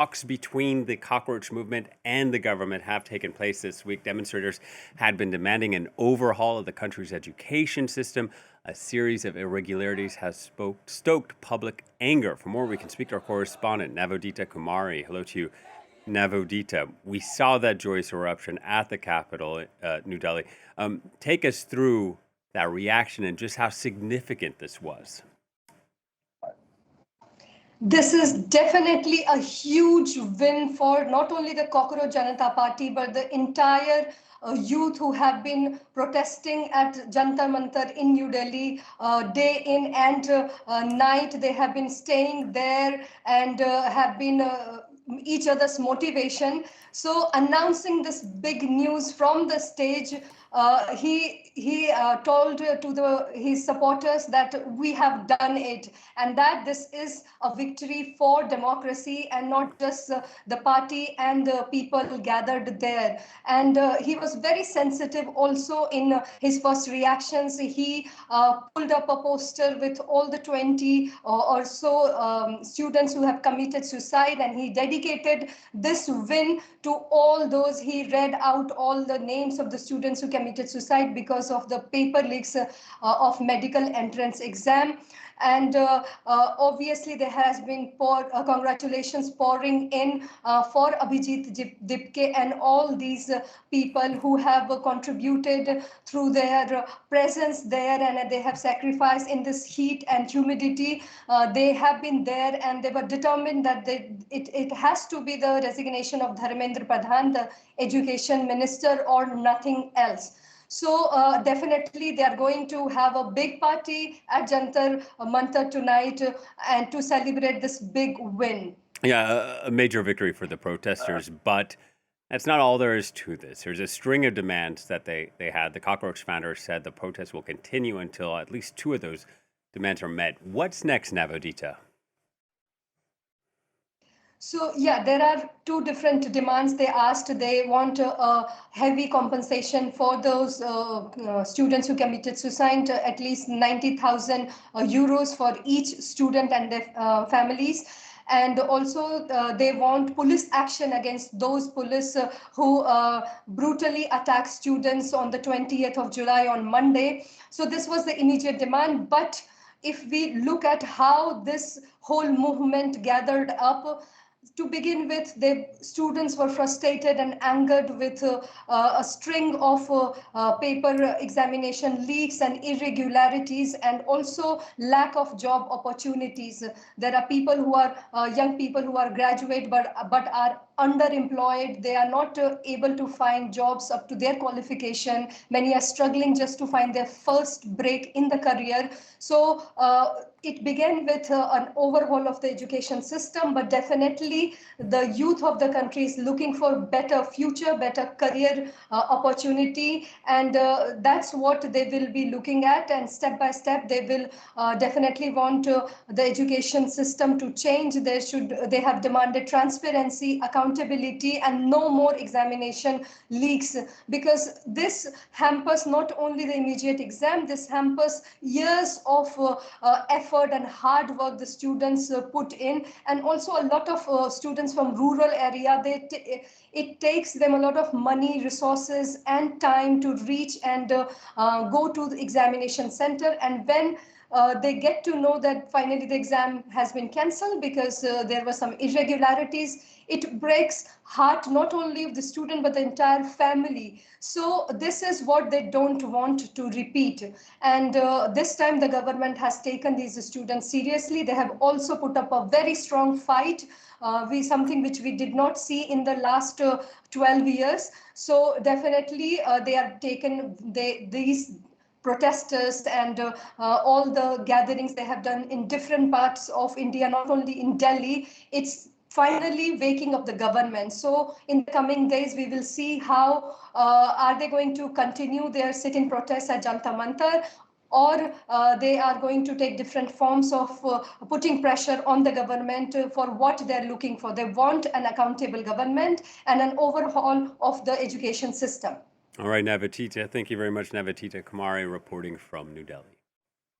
talks between the cockroach movement and the government have taken place this week. Demonstrators had been demanding an overhaul of the country's education system. A series of irregularities has stoked public anger. For more, we can speak to our correspondent, Navodita Kumari. Hello to you, Navodita. We saw that joyous eruption at the capital, New Delhi. Take us through that reaction and just how significant this was. This is definitely a huge win for not only the Cockroach Janata Party, but the entire youth who have been protesting at Jantar Mantar in New Delhi day in and night. They have been staying there and have been each other's motivation. So announcing this big news from the stage, he told to his supporters that we have done it, and that this is a victory for democracy and not just the party and the people gathered there. And he was very sensitive also in his first reactions. He pulled up a poster with all the 20 or so students who have committed suicide, and he dedicated this win to all those. He read out all the names of the students who committed suicide because of the paper leaks of medical entrance exam. And obviously there has been congratulations pouring in for Abhijit Dipke and all these people who have contributed through their presence there, and they have sacrificed in this heat and humidity. They have been there and they were determined that it has to be the resignation of Dharmendra Pradhan, the education minister, or nothing else. So definitely they are going to have a big party at Jantar Mantar tonight and to celebrate this big win. Yeah, a major victory for the protesters, but that's not all there is to this. There's a string of demands that they had. The Cockroach founder said the protest will continue until at least two of those demands are met. What's next, Navodita? So, yeah, there are two different demands they asked. They want a heavy compensation for those students who committed suicide, at least 90,000 euros for each student and their families. And also they want police action against those police who brutally attacked students on the 20th of July on Monday. So this was the immediate demand. But if we look at how this whole movement gathered up, to begin with, the students were frustrated and angered with a string of paper examination leaks and irregularities, and also lack of job opportunities. There are people who are young people who are graduate but are underemployed. They are not able to find jobs up to their qualification. Many are struggling just to find their first break in the career. So it began with an overhaul of the education system, but definitely the youth of the country is looking for better future, better career opportunity, and that's what they will be looking at. And step by step, they will definitely want the education system to change. They have demanded transparency, accountability, and no more examination leaks, because this hampers not only the immediate exam, this hampers years of effort and hard work the students put in. And also a lot of students from rural area, it takes them a lot of money, resources, and time to reach and go to the examination center. And when they get to know that finally the exam has been cancelled because there were some irregularities, it breaks heart not only of the student but the entire family. So this is what they don't want to repeat. And this time the government has taken these students seriously. They have also put up a very strong fight, something which we did not see in the last 12 years. So definitely they are taken, these protesters and all the gatherings they have done in different parts of India, not only in Delhi, it's finally waking up the government. So in the coming days, we will see how are they going to continue their sit-in protests at Jantar Mantar, or they are going to take different forms of putting pressure on the government for what they're looking for. They want an accountable government and an overhaul of the education system. All right, Navodita. Thank you very much, Navodita Kumari, reporting from New Delhi.